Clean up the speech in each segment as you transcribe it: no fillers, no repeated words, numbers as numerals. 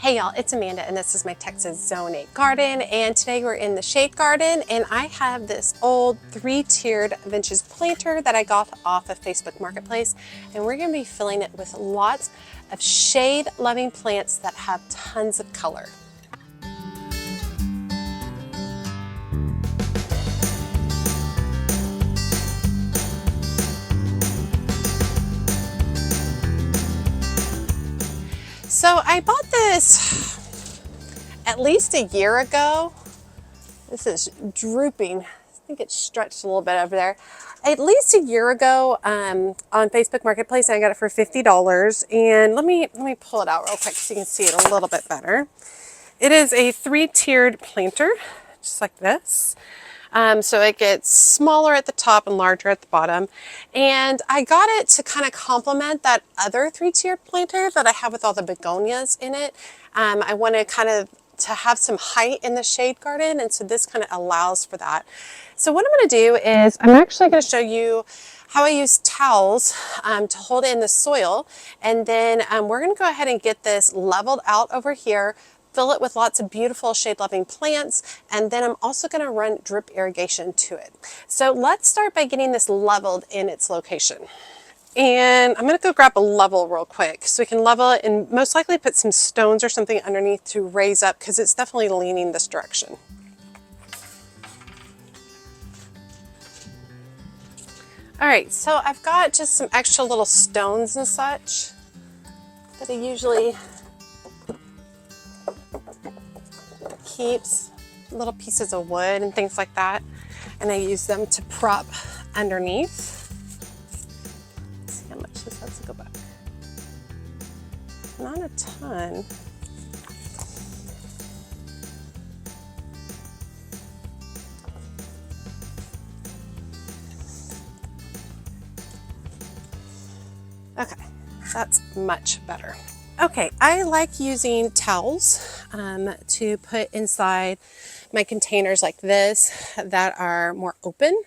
Hey y'all, it's Amanda and this is my Texas Zone 8 garden, and today we're in the shade garden and I have this old 3-tiered vintage planter that I got off of Facebook Marketplace, and we're going to be filling it with lots of shade loving plants that have tons of color. So I bought this at least a year ago. This is drooping. I think it's stretched a little bit over there. At least a year ago on Facebook Marketplace, I got it for $50. And let me pull it out real quick so you can see it a little bit better. It is a 3-tiered planter, just like this. So it gets smaller at the top and larger at the bottom. And I got it to kind of complement that other 3-tiered planter that I have with all the begonias in it. I want to have some height in the shade garden, and so this kind of allows for that. So what I'm going to do is I'm actually going to show you how I use towels to hold in the soil, and then we're going to go ahead and get this leveled out over here, fill it with lots of beautiful shade loving plants, and then I'm also going to run drip irrigation to it. So let's start by getting this leveled in its location. And I'm going to go grab a level real quick so we can level it and most likely put some stones or something underneath to raise up, because it's definitely leaning this direction. All right, so I've got just some extra little stones and such that I usually keeps, little pieces of wood and things like that, and I use them to prop underneath. Let's see how much this has to go back. Not a ton. Okay, that's much better. Okay, I like using towels to put inside my containers like this that are more open,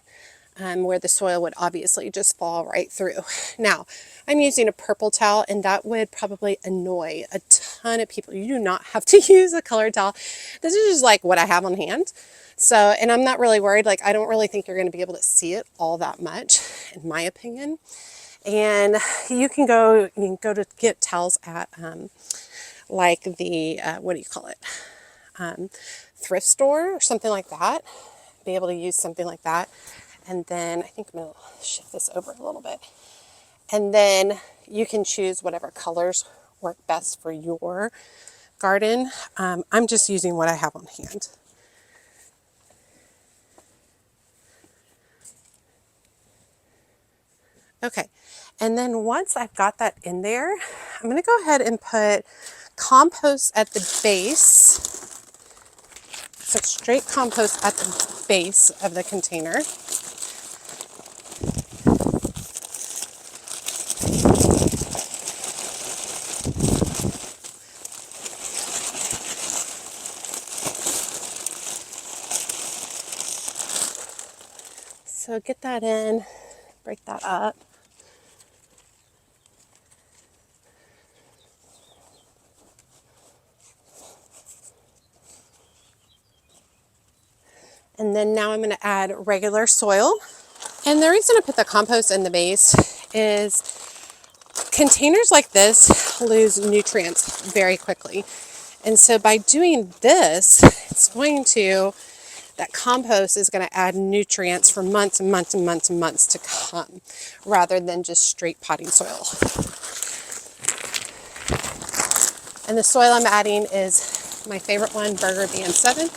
where the soil would obviously just fall right through. Now, I'm using a purple towel, and that would probably annoy a ton of people. You do not have to use a colored towel. This is just like what I have on hand. So, and I'm not really worried. Like, I don't really think you're going to be able to see it all that much, in my opinion. And you can go to get towels at like the what do you call it, thrift store or something like that. Be able to use something like that. And then I think I'm going to shift this over a little bit, and then you can choose whatever colors work best for your garden. I'm just using what I have on hand. Okay, and then once I've got that in there, I'm going to go ahead and put compost at the base. So straight compost at the base of the container. So get that in, break that up. And then now I'm going to add regular soil. And the reason I put the compost in the base is containers like this lose nutrients very quickly. And so by doing this, that compost is going to add nutrients for months and months and months and months to come, rather than just straight potting soil. And the soil I'm adding is my favorite one, Burger Band 7.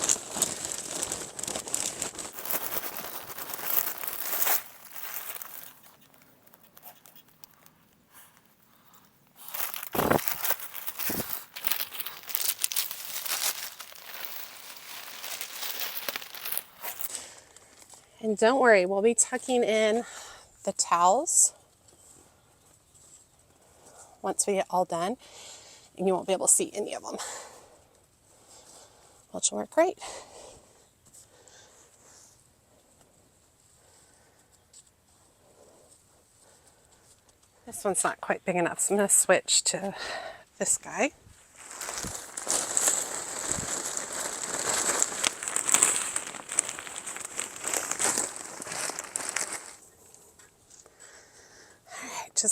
And don't worry, we'll be tucking in the towels once we get all done, and you won't be able to see any of them, which will work great. This one's not quite big enough, so I'm going to switch to this guy.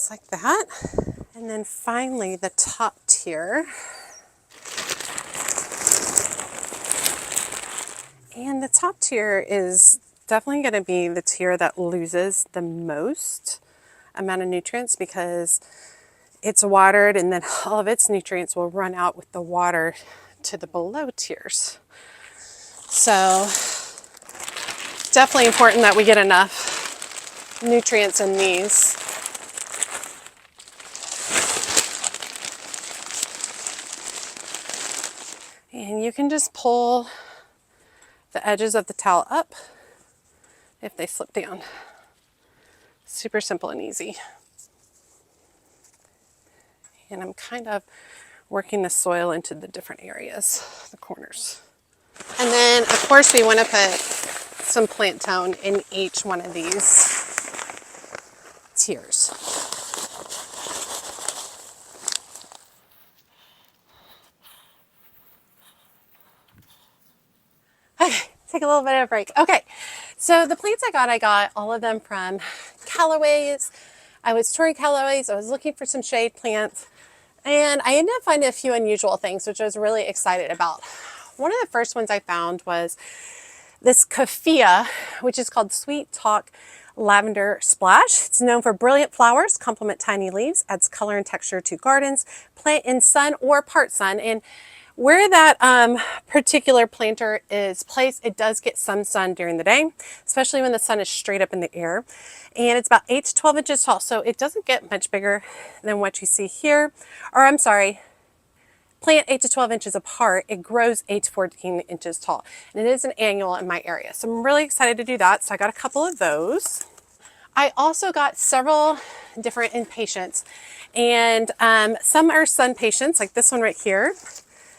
just like that. And then finally the top tier. And the top tier is definitely going to be the tier that loses the most amount of nutrients because it's watered and then all of its nutrients will run out with the water to the below tiers. So definitely important that we get enough nutrients in these. And you can just pull the edges of the towel up if they slip down. Super simple and easy. And I'm kind of working the soil into the different areas, the corners. And then of course we want to put some plant tone in each one of these tiers. Okay, take a little bit of a break. Okay, so the plants I got all of them from Callaways. I was touring Callaways. I was looking for some shade plants. And I ended up finding a few unusual things, which I was really excited about. One of the first ones I found was this Kaffia, which is called Sweet Talk Lavender Splash. It's known for brilliant flowers, complement tiny leaves, adds color and texture to gardens, plant in sun or part sun. And where that particular planter is placed, it does get some sun during the day, especially when the sun is straight up in the air. And it's about 8 to 12 inches tall, so it doesn't get much bigger than what you see here. Or I'm sorry, plant 8 to 12 inches apart, it grows 8 to 14 inches tall. And it is an annual in my area. So I'm really excited to do that. So I got a couple of those. I also got several different impatiens. And some are sun patients, like this one right here.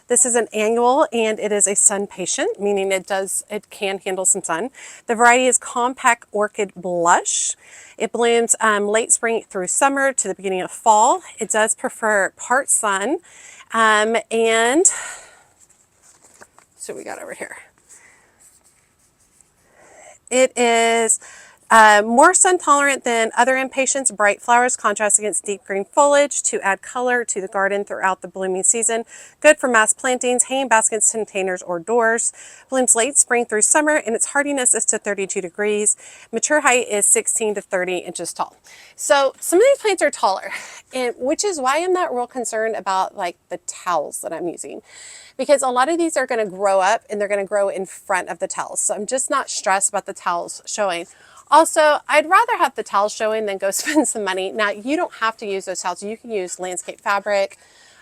This is an annual and it is a sun patient, meaning it can handle some sun. The variety is Compact Orchid Blush. It blooms late spring through summer to the beginning of fall. It does prefer part sun. And so we got over here. It is more sun tolerant than other impatiens. Bright flowers contrast against deep green foliage to add color to the garden throughout the blooming season. Good for mass plantings, hanging baskets, containers, or doors. Blooms late spring through summer, and its hardiness is to 32 degrees. Mature height is 16 to 30 inches tall. So some of these plants are taller, and which is why I'm not real concerned about like the towels that I'm using. Because a lot of these are going to grow up and they're going to grow in front of the towels. So I'm just not stressed about the towels showing. Also, I'd rather have the towels showing than go spend some money. Now, you don't have to use those towels. You can use landscape fabric.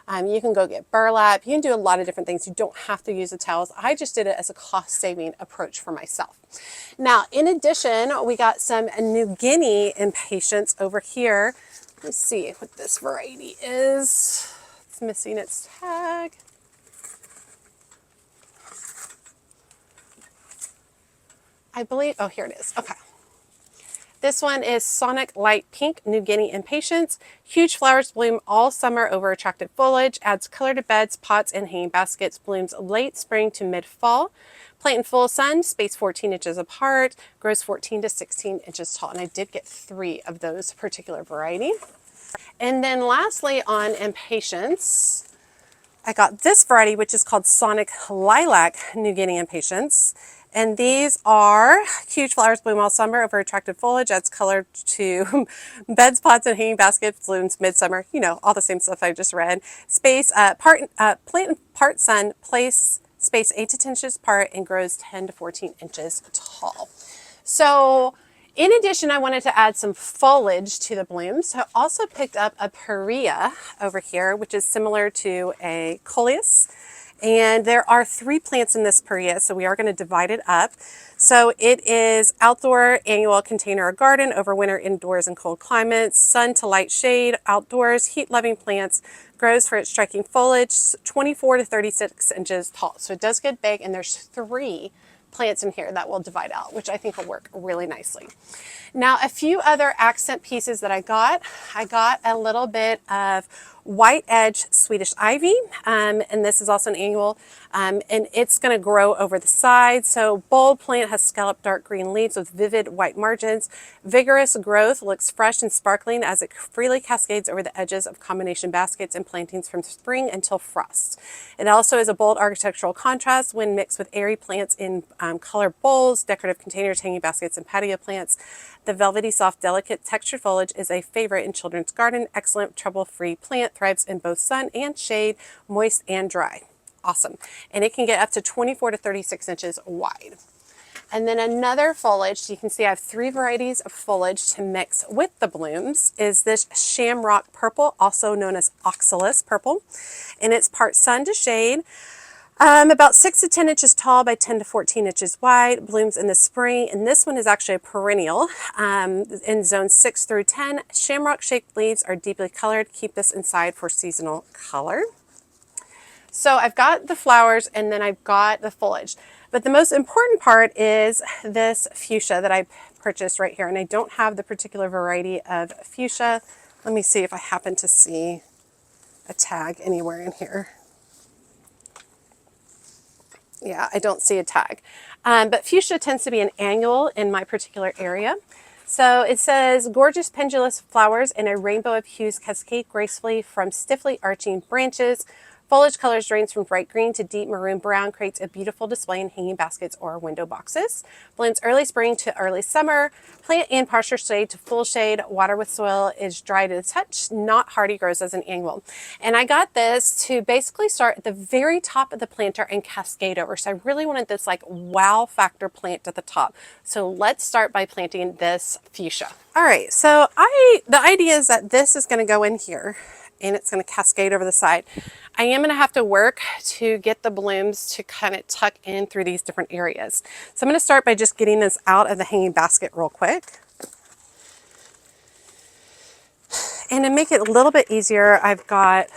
You can go get burlap. You can do a lot of different things. You don't have to use the towels. I just did it as a cost-saving approach for myself. Now, in addition, we got some New Guinea impatiens over here. Let's see what this variety is. It's missing its tag. I believe, oh, here it is. Okay. This one is Sonic Light Pink New Guinea Impatiens. Huge flowers bloom all summer over attractive foliage, adds color to beds, pots, and hanging baskets, blooms late spring to mid-fall. Plant in full sun, spaced 14 inches apart, grows 14 to 16 inches tall. And I did get 3 of those particular variety. And then lastly on impatiens, I got this variety, which is called Sonic Lilac New Guinea Impatiens. And these are huge flowers bloom all summer over attractive foliage, adds color to beds, pots, and hanging baskets, blooms midsummer. You know, all the same stuff I just read. Space, plant in part sun, place space 8 to 10 inches apart, and grows 10 to 14 inches tall. So in addition, I wanted to add some foliage to the blooms. So I also picked up a Perea over here, which is similar to a coleus. And there are 3 plants in this Perea, so we are going to divide it up. So it is outdoor, annual, container, or garden, overwinter, indoors, in cold climates, sun to light shade, outdoors, heat-loving plants, grows for its striking foliage, 24 to 36 inches tall. So it does get big, and there's 3 plants in here that will divide out, which I think will work really nicely. Now, a few other accent pieces that I got a little bit of white edge Swedish ivy, and this is also an annual, and it's going to grow over the side. So bold plant has scalloped dark green leaves with vivid white margins. Vigorous growth looks fresh and sparkling as it freely cascades over the edges of combination baskets and plantings from spring until frost. It also is a bold architectural contrast when mixed with airy plants in color bowls, decorative containers, hanging baskets, and patio plants. The velvety, soft, delicate, textured foliage is a favorite in children's garden. Excellent, trouble-free plant, thrives in both sun and shade, moist and dry. Awesome. And it can get up to 24 to 36 inches wide. And then another foliage, so you can see I have 3 varieties of foliage to mix with the blooms, is this shamrock purple, also known as oxalis purple. And it's part sun to shade. About 6 to 10 inches tall by 10 to 14 inches wide, blooms in the spring, and this one is actually a perennial in zones 6 through 10. Shamrock-shaped leaves are deeply colored. Keep this inside for seasonal color. So I've got the flowers and then I've got the foliage. But the most important part is this fuchsia that I purchased right here, and I don't have the particular variety of fuchsia. Let me see if I happen to see a tag anywhere in here. Yeah, I don't see a tag. But fuchsia tends to be an annual in my particular area. So it says, gorgeous pendulous flowers in a rainbow of hues cascade gracefully from stiffly arching branches. Foliage colors range from bright green to deep maroon brown, creates a beautiful display in hanging baskets or window boxes. Blooms early spring to early summer. Plant in partial shade to full shade. Water with soil, is dry to the touch, not hardy, grows as an annual. And I got this to basically start at the very top of the planter and cascade over. So I really wanted this like wow factor plant at the top. So let's start by planting this fuchsia. All right, so the idea is that this is going to go in here and it's going to cascade over the side. I am going to have to work to get the blooms to kind of tuck in through these different areas. So I'm going to start by just getting this out of the hanging basket real quick. And to make it a little bit easier, I've got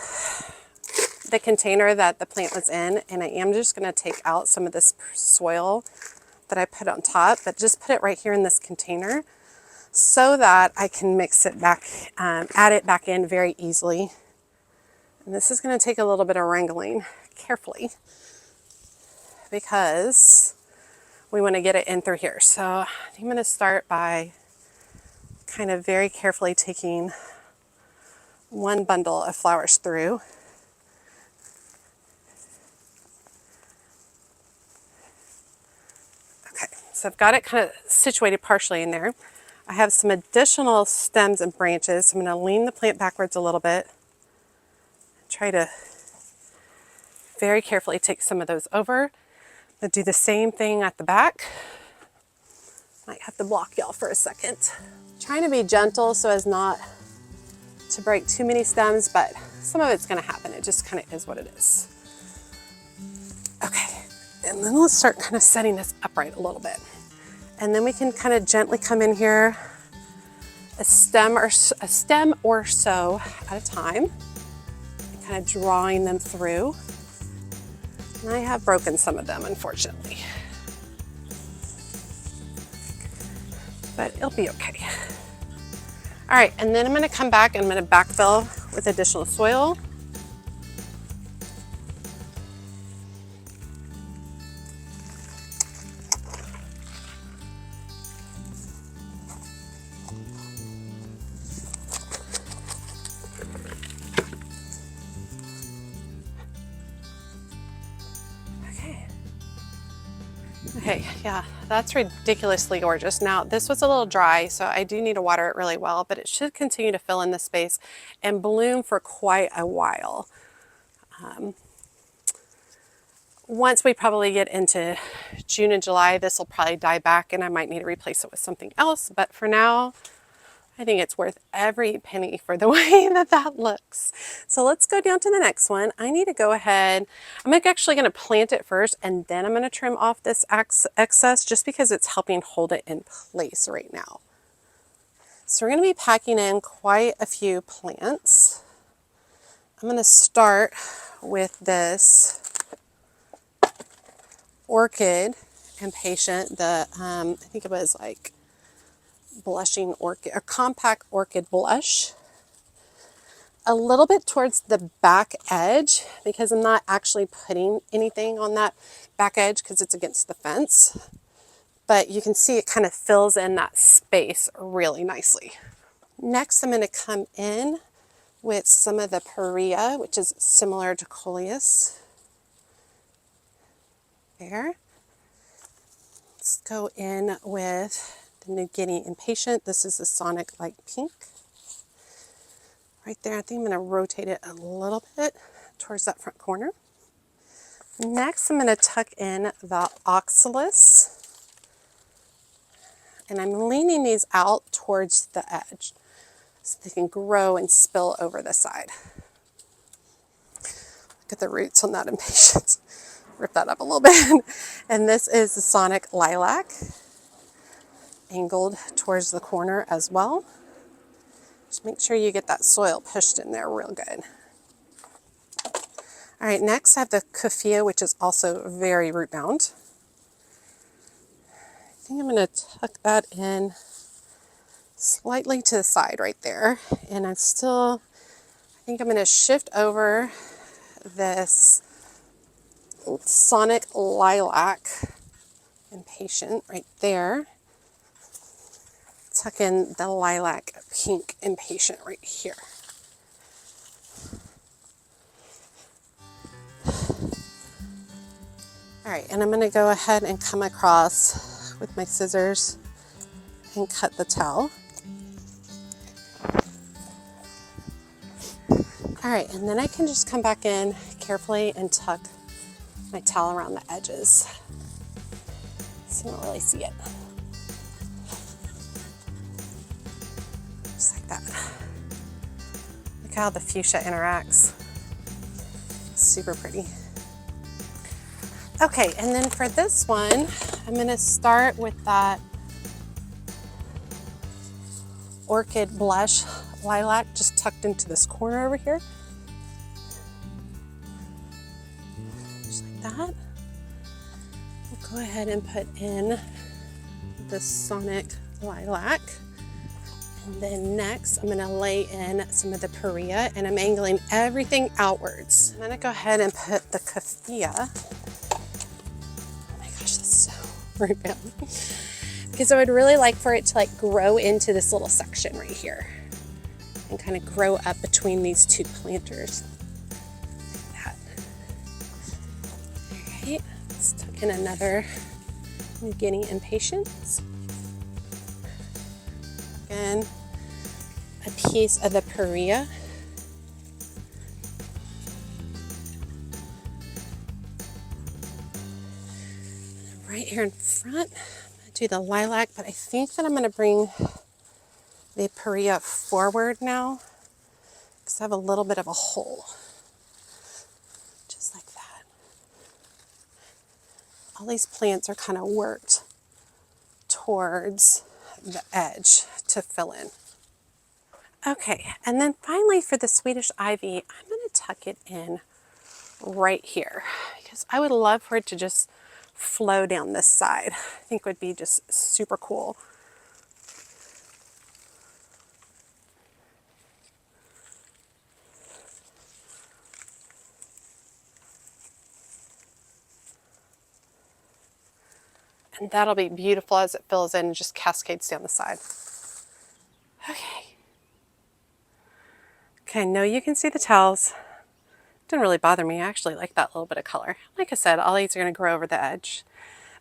the container that the plant was in, and I am just going to take out some of this soil that I put on top, but just put it right here in this container so that I can mix it back, add it back in very easily. And this is going to take a little bit of wrangling carefully because we want to get it in through here. So I'm going to start by kind of very carefully taking one bundle of flowers through. Okay, so I've got it kind of situated partially in there. I have some additional stems and branches. So I'm going to lean the plant backwards a little bit. Try to very carefully take some of those over. I'll do the same thing at the back. Might have to block y'all for a second. Trying to be gentle so as not to break too many stems, but some of it's going to happen. It just kind of is what it is. Okay, and then let's start kind of setting this upright a little bit. And then we can kind of gently come in here a stem or so at a time. Kind of drawing them through. And I have broken some of them, unfortunately. But it'll be okay. All right, and then I'm going to come back and I'm going to backfill with additional soil. Okay, yeah, that's ridiculously gorgeous. Now, this was a little dry, so I do need to water it really well, but it should continue to fill in the space and bloom for quite a while. Once we probably get into June and July, this will probably die back and I might need to replace it with something else, but for now, I think it's worth every penny for the way that that looks. So let's go down to the next one. I need to go ahead. I'm actually going to plant it first and then I'm going to trim off this excess just because it's helping hold it in place right now. So we're going to be packing in quite a few plants. I'm going to start with this orchid impatient. I think it was like blushing orchid or compact orchid blush. a little bit towards the back edge because I'm not actually putting anything on that back edge because it's against the fence. But you can see it kind of fills in that space really nicely. Next, I'm going to come in with some of the Perea, which is similar to Coleus. There. Let's go in with the New Guinea Impatient. This is the Sonic Light Pink. Right there, I think I'm going to rotate it a little bit towards that front corner. Next, I'm going to tuck in the Oxalis. And I'm leaning these out towards the edge so they can grow and spill over the side. Look at the roots on that Impatient. Rip that up a little bit. And this is the Sonic Lilac, angled towards the corner as well. Just make sure you get that soil pushed in there real good. All right, next I have the Kufia, which is also very root bound. I think I'm going to tuck that in slightly to the side right there. And I think I'm going to shift over this Sonic Lilac Impatient right there. Tuck in the Lilac Pink Impatient right here. All right, and I'm going to go ahead and come across with my scissors and cut the towel. All right, and then I can just come back in carefully and tuck my towel around the edges so you don't really see it. Just like that. Look how the fuchsia interacts. Super pretty. Okay, and then for this one, I'm going to start with that Orchid Blush Lilac just tucked into this corner over here. Just like that. We'll go ahead and put in the Sonic Lilac. And then next, I'm going to lay in some of the Perea, and I'm angling everything outwards. I'm going to go ahead and put the Kufia. Right now. Because I would really like for it to grow into this little section right here and kind of grow up between these two planters like that. All right, let's tuck in another New Guinea Impatience. Again, a piece of the Perea. Right here in front, I'm going to do the lilac, but I think that I'm going to bring the Perea forward now because I have a little bit of a hole. Just like that. All these plants are kind of worked towards the edge to fill in. Okay, and then finally for the Swedish Ivy, I'm going to tuck it in right here because I would love for it to just flow down this side. I think would be just super cool. And that'll be beautiful as it fills in and just cascades down the side. Okay. Okay, I know you can see the towels. Didn't really bother me. I actually like that little bit of color. Like I said, all these are going to grow over the edge.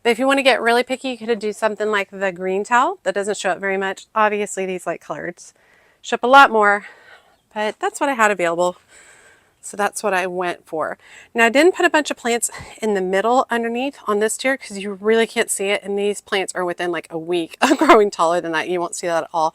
But if you want to get really picky, you could do something like the green towel that doesn't show up very much. Obviously, these light colors show up a lot more, but that's what I had available. So that's what I went for. Now I didn't put a bunch of plants in the middle underneath on this tier because you really can't see it. And these plants are within like a week of growing taller than that. You won't see that at all.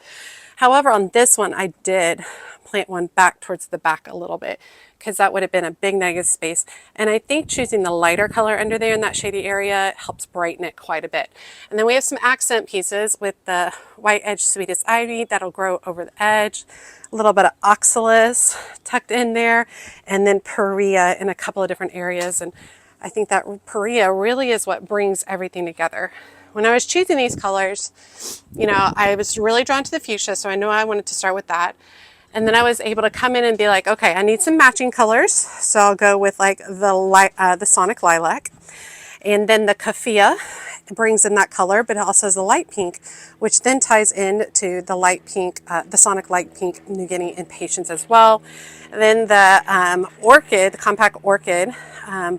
However, on this one, I did plant one back towards the back a little bit because that would have been a big negative space. And I think choosing the lighter color under there in that shady area helps brighten it quite a bit. And then we have some accent pieces with the White Edge Swedish Ivy that'll grow over the edge. A little bit of Oxalis tucked in there, and then Perea in a couple of different areas. And I think that Perea really is what brings everything together. When I was choosing these colors, you know, I was really drawn to the fuchsia, so I know I wanted to start with that. And then I was able to come in and be like, okay, I need some matching colors. So I'll go with like the Sonic Lilac. And then the Kafia brings in that color, but it also has the light pink, which then ties into the light pink, the Sonic Light Pink New Guinea and Patience as well. And then the Orchid, the Compact Orchid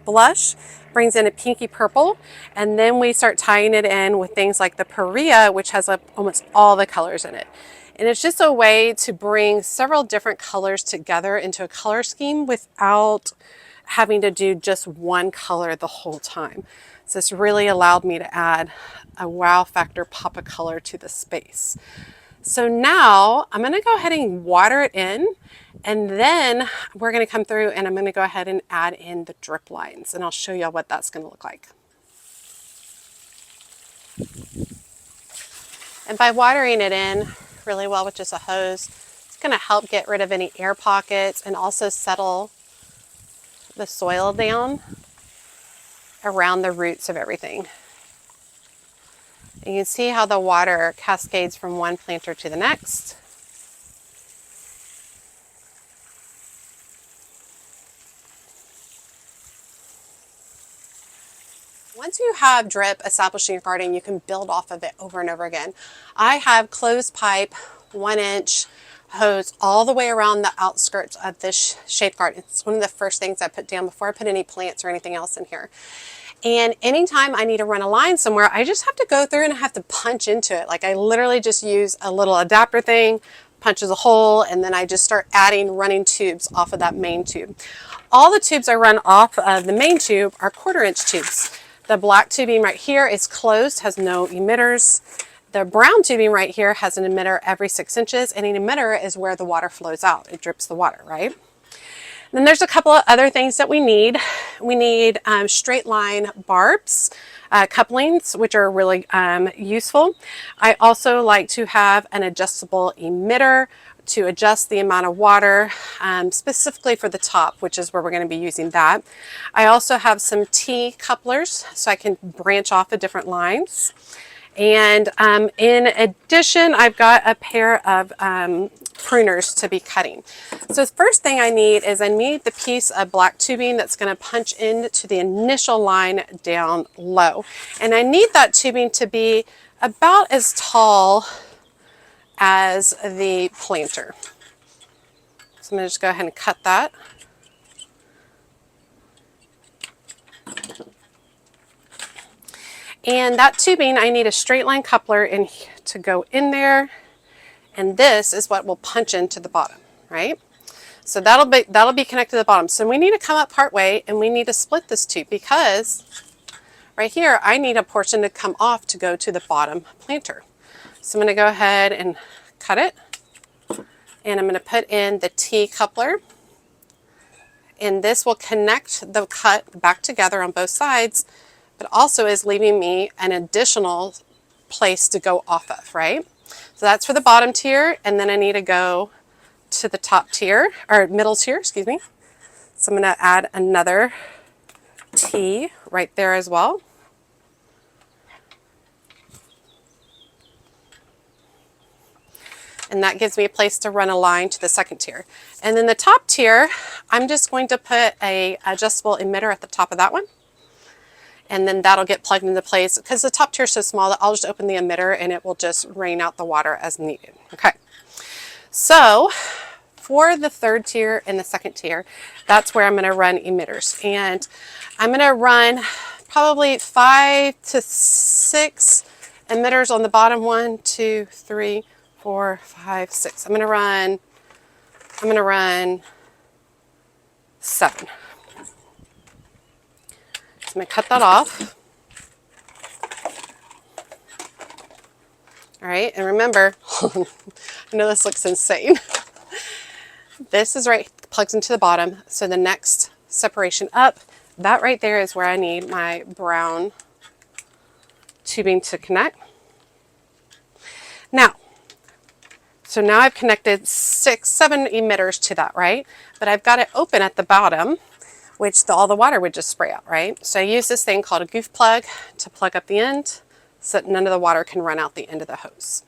blush brings in a pinky purple. And then we start tying it in with things like the Paria, which has almost all the colors in it. And it's just a way to bring several different colors together into a color scheme without having to do just one color the whole time. So this really allowed me to add a wow factor pop of color to the space. So now I'm going to go ahead and water it in, and then we're going to come through and I'm going to go ahead and add in the drip lines, and I'll show you what that's going to look like. And by watering it in really well with just a hose, it's going to help get rid of any air pockets and also settle the soil down around the roots of everything. And you can see how the water cascades from one planter to the next. Once you have drip established in your garden, you can build off of it over and over again. I have closed pipe 1-inch hose all the way around the outskirts of this shade garden. It's one of the first things I put down before I put any plants or anything else in here. And anytime I need to run a line somewhere, I just have to go through and I have to punch into it. Like I literally just use a little adapter thing, punches a hole, and then I just start adding running tubes off of that main tube. All the tubes I run off of the main tube are 1/4-inch tubes. The black tubing right here is closed, has no emitters. The brown tubing right here has an emitter every 6 inches, and an emitter is where the water flows out. It drips the water, right? Then there's a couple of other things that we need. We need straight line barbs, couplings, which are really useful. I also like to have an adjustable emitter to adjust the amount of water, specifically for the top, which is where we're going to be using that. I also have some T couplers, so I can branch off the different lines. And in addition, I've got a pair of pruners to be cutting. So the first thing I need is I need the piece of black tubing that's going to punch into the initial line down low. And I need that tubing to be about as tall as the planter. So I'm going to just go ahead and cut that. And that tubing, I need a straight line coupler to go in there, and this is what will punch into the bottom, right? So that'll be connected to the bottom. So we need to come up part way and we need to split this tube, because right here I need a portion to come off to go to the bottom planter. So I'm going to go ahead and cut it, and I'm going to put in the T coupler, and this will connect the cut back together on both sides, but also is leaving me an additional place to go off of, right? So that's for the bottom tier, and then I need to go to the top tier, or middle tier, excuse me. So I'm going to add another T right there as well. And that gives me a place to run a line to the second tier. And then the top tier, I'm just going to put a adjustable emitter at the top of that one. And then that'll get plugged into place, because the top tier is so small that I'll just open the emitter and it will just rain out the water as needed. Okay, so for the third tier and the second tier, that's where I'm going to run emitters. And I'm going to run probably 5 to 6 emitters on the bottom. 1, 2, 3, 4, 5, 6. I'm going to run 7. I'm going to cut that off. All right, and remember, I know this looks insane. This is right, plugs into the bottom. So the next separation up, that right there is where I need my brown tubing to connect. Now, so now I've connected 6, 7 emitters to that, right? But I've got it open at the bottom, which all the water would just spray out, right? So I use this thing called a goof plug to plug up the end so that none of the water can run out the end of the hose.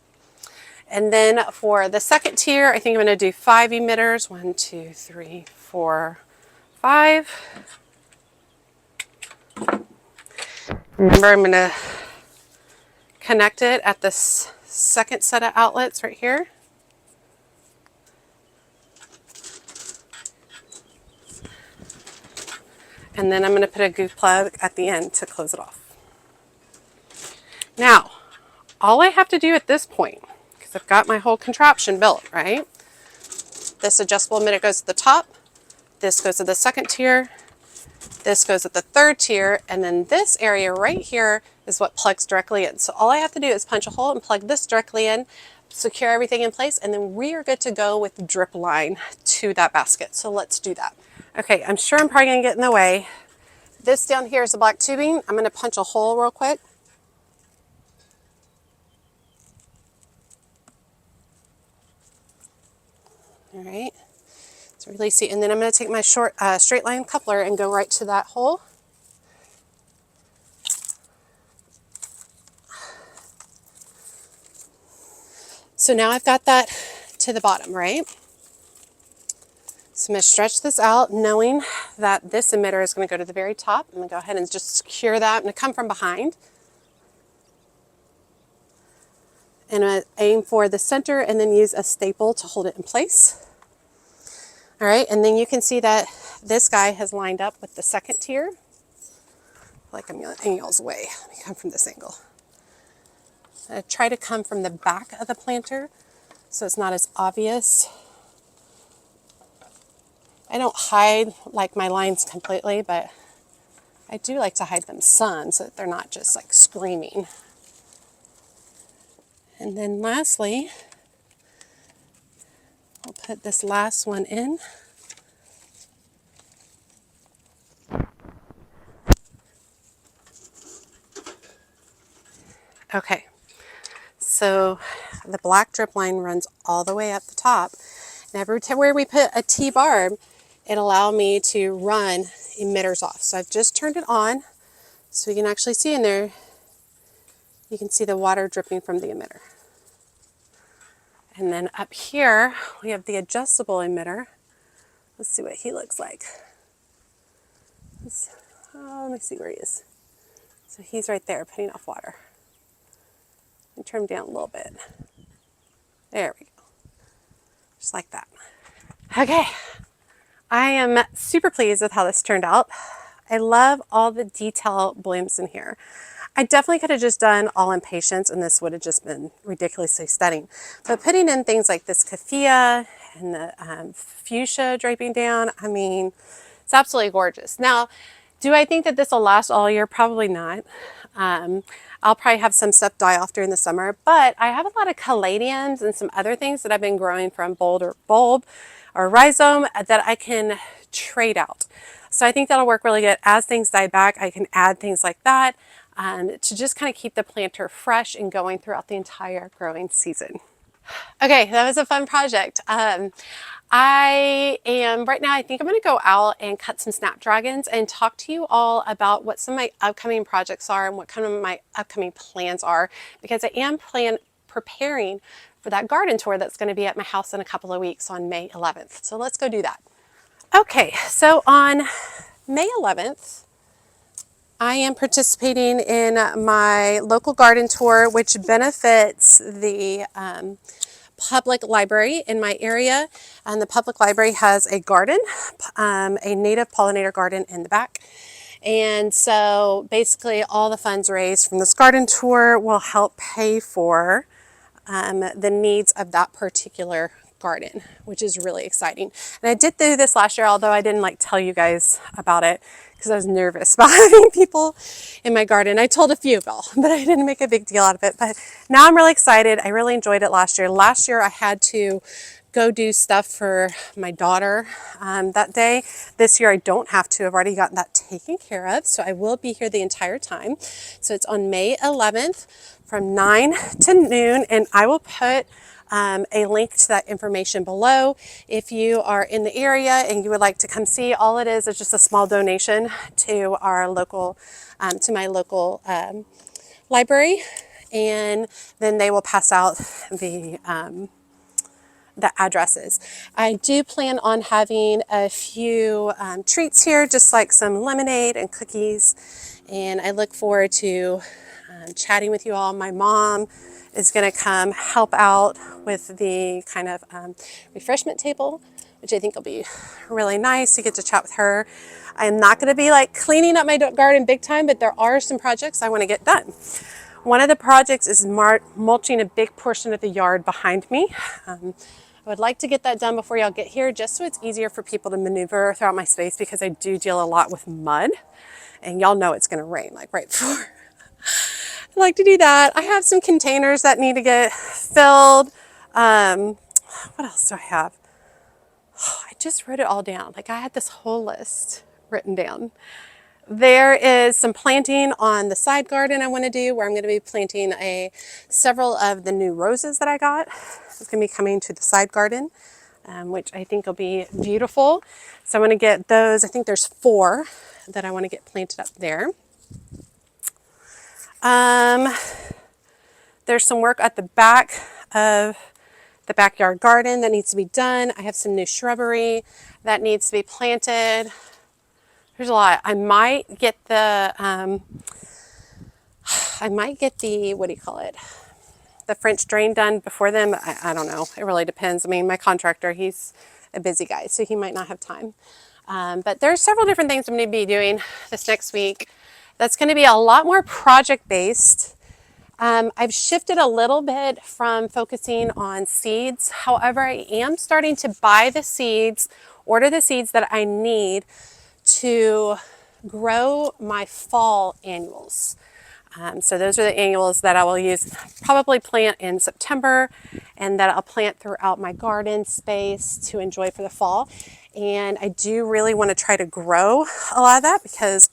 And then for the second tier, I think I'm going to do 5 emitters. 1, 2, 3, 4, 5. Remember, I'm going to connect it at this second set of outlets right here. And then I'm going to put a goof plug at the end to close it off. Now, all I have to do at this point, because I've got my whole contraption built, right? This adjustable emitter goes to the top, this goes to the second tier, this goes at the third tier, and then this area right here is what plugs directly in. So all I have to do is punch a hole and plug this directly in, secure everything in place, and then we are good to go with the drip line to that basket. So let's do that. Okay, I'm sure I'm probably gonna get in the way. This down here is the black tubing. I'm gonna punch a hole real quick. All right, so release it, and then I'm going to take my short straight line coupler and go right to that hole. So now I've got that to the bottom, right? So I'm going to stretch this out, knowing that this emitter is going to go to the very top. I'm going to go ahead and just secure that. I'm going to come from behind. And I'm going to aim for the center and then use a staple to hold it in place. All right, and then you can see that this guy has lined up with the second tier. Like I'm going to angles away. Let me come from this angle. I try to come from the back of the planter so it's not as obvious. I don't hide like my lines completely, but I do like to hide them some so that they're not just like screaming. And then lastly, I'll put this last one in. Okay, so the black drip line runs all the way up the top. And everywhere we put a T-barb, it allowed me to run emitters off. So I've just turned it on so we can actually see in there, you can see the water dripping from the emitter. And then up here, we have the adjustable emitter. Let's see what he looks like. Let me see where he is. So he's right there putting off water. And turn him down a little bit. There we go. Just like that. Okay. I am super pleased with how this turned out. I love all the detail blooms in here. I definitely could have just done all in patience and this would have just been ridiculously stunning. But putting in things like this keffiyeh and the fuchsia draping down, I mean, it's absolutely gorgeous. Now, do I think that this will last all year? Probably not. I'll probably have some stuff die off during the summer, but I have a lot of caladiums and some other things that I've been growing from bulb or rhizome that I can trade out. So I think that'll work really good. As things die back, I can add things like that to just kind of keep the planter fresh and going throughout the entire growing season. Okay, that was a fun project. I am right now, I think I'm going to go out and cut some Snapdragons and talk to you all about what some of my upcoming projects are and what kind of my upcoming plans are, because I am preparing for that garden tour that's going to be at my house in a couple of weeks on May 11th. So let's go do that. Okay, so on May 11th, I am participating in my local garden tour, which benefits the public library in my area. And the public library has a garden, a native pollinator garden in the back. And so basically all the funds raised from this garden tour will help pay for the needs of that particular garden, which is really exciting. And I did do this last year, although I didn't like tell you guys about it because I was nervous about having people in my garden. I told a few of y'all, but I didn't make a big deal out of it. But now I'm really excited. I really enjoyed it last year. Last year I had to go do stuff for my daughter that day. This year I don't have to. I've already gotten that taken care of. So I will be here the entire time. So it's on May 11th from 9 to noon, and I will put a link to that information below. If you are in the area and you would like to come see, all it is just a small donation to our local, to my local library. and then they will pass out the addresses. I do plan on having a few treats here, just like some lemonade and cookies, and I look forward to chatting with you all. My mom is going to come help out with the kind of refreshment table, which I think will be really nice. You get to chat with her. I'm not going to be like cleaning up my garden big time, but there are some projects I want to get done. One of the projects is mulching a big portion of the yard behind me. I would like to get that done before y'all get here, just so it's easier for people to maneuver throughout my space, because I do deal a lot with mud, and y'all know it's going to rain like right before. I like to do that. I have some containers that need to get filled. What else do I have? Oh, I just wrote it all down. Like, I had this whole list written down. There is some planting on the side garden I want to do, where I'm going to be planting several of the new roses that I got. It's going to be coming to the side garden, which I think will be beautiful. So I want to get those. I think there's 4 that I want to get planted up there. There's some work at the back of the backyard garden that needs to be done. I have some new shrubbery that needs to be planted. There's a lot. I might get the, what do you call it? The French drain done before then. I don't know. It really depends. I mean, my contractor, he's a busy guy, so he might not have time. But there's several different things I'm going to be doing this next week. That's going to be a lot more project-based. I've shifted a little bit from focusing on seeds. However, I am starting to buy the seeds, order the seeds that I need to grow my fall annuals. So those are the annuals that I will use, probably plant in September, and that I'll plant throughout my garden space to enjoy for the fall. And I do really want to try to grow a lot of that, because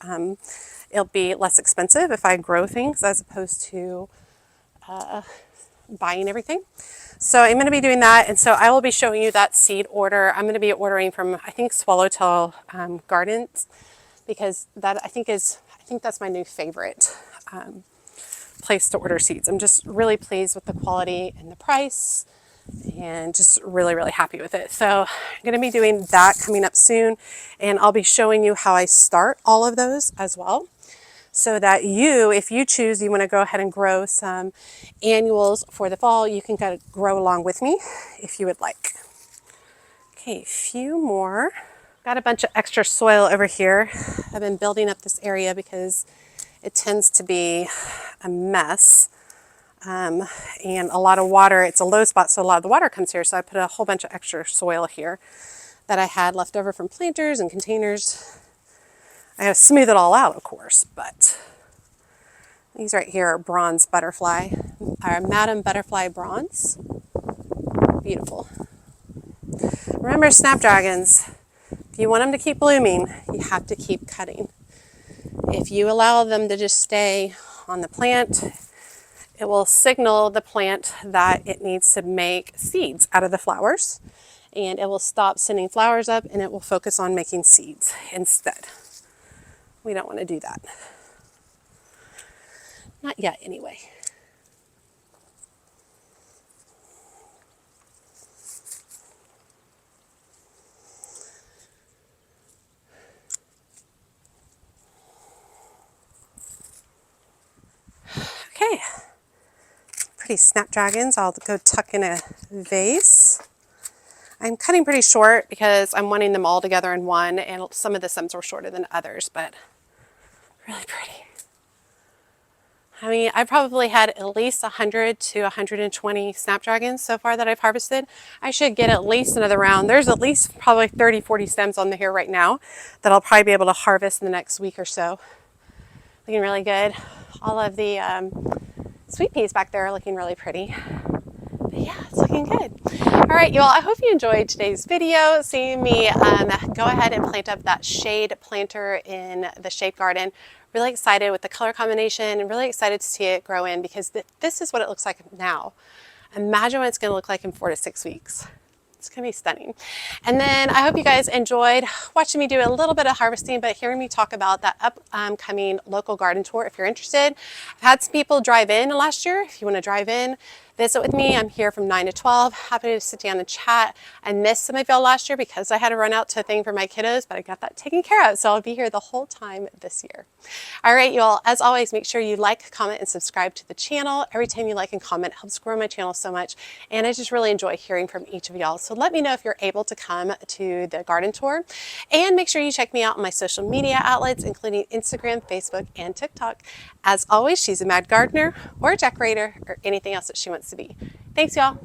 it'll be less expensive if I grow things as opposed to buying everything. So I'm going to be doing that, and so I will be showing you that seed order. I'm going to be ordering from, I think, Swallowtail Gardens, because that I think that's my new favorite place to order seeds. I'm just really pleased with the quality and the price, and just really, really happy with it. So I'm going to be doing that coming up soon, and I'll be showing you how I start all of those as well, so that if you choose, you want to go ahead and grow some annuals for the fall, you can kind of grow along with me if you would like. Okay, a few more. Got a bunch of extra soil over here. I've been building up this area because it tends to be a mess, and a lot of water. It's a low spot, so a lot of the water comes here. So I put a whole bunch of extra soil here that I had left over from planters and containers. I have to smooth it all out, of course, but these right here are bronze butterfly, our Madam Butterfly bronze. Beautiful. Remember, Snapdragons, if you want them to keep blooming, you have to keep cutting. If you allow them to just stay on the plant, it will signal the plant that it needs to make seeds out of the flowers, and it will stop sending flowers up, and it will focus on making seeds instead. We don't want to do that. Not yet, anyway. Okay, pretty Snapdragons. I'll go tuck in a vase. I'm cutting pretty short because I'm wanting them all together in one, and some of the stems were shorter than others, but really pretty. I mean, I've probably had at least 100 to 120 Snapdragons so far that I've harvested. I should get at least another round. There's at least probably 30, 40 stems on here right now that I'll probably be able to harvest in the next week or so. Looking really good. All of the sweet peas back there are looking really pretty. But yeah, it's looking good. All right, you all, I hope you enjoyed today's video, seeing me go ahead and plant up that shade planter in the shade garden. Really excited with the color combination, and really excited to see it grow in, because this is what it looks like now. Imagine what it's going to look like in 4 to 6 weeks. It's gonna be stunning. And then I hope you guys enjoyed watching me do a little bit of harvesting, but hearing me talk about that upcoming local garden tour if you're interested. I've had some people drive in last year. If you want to drive in, visit with me. I'm here from 9 to 12. Happy to sit down and chat. I missed some of y'all last year because I had to run out to a thing for my kiddos, but I got that taken care of. So I'll be here the whole time this year. All right, y'all, as always, make sure you like, comment, and subscribe to the channel. Every time you like and comment helps grow my channel so much. And I just really enjoy hearing from each of y'all. So let me know if you're able to come to the garden tour. And make sure you check me out on my social media outlets, including Instagram, Facebook, and TikTok. As always, she's a mad gardener or a decorator or anything else that she wants to be. Thanks, y'all.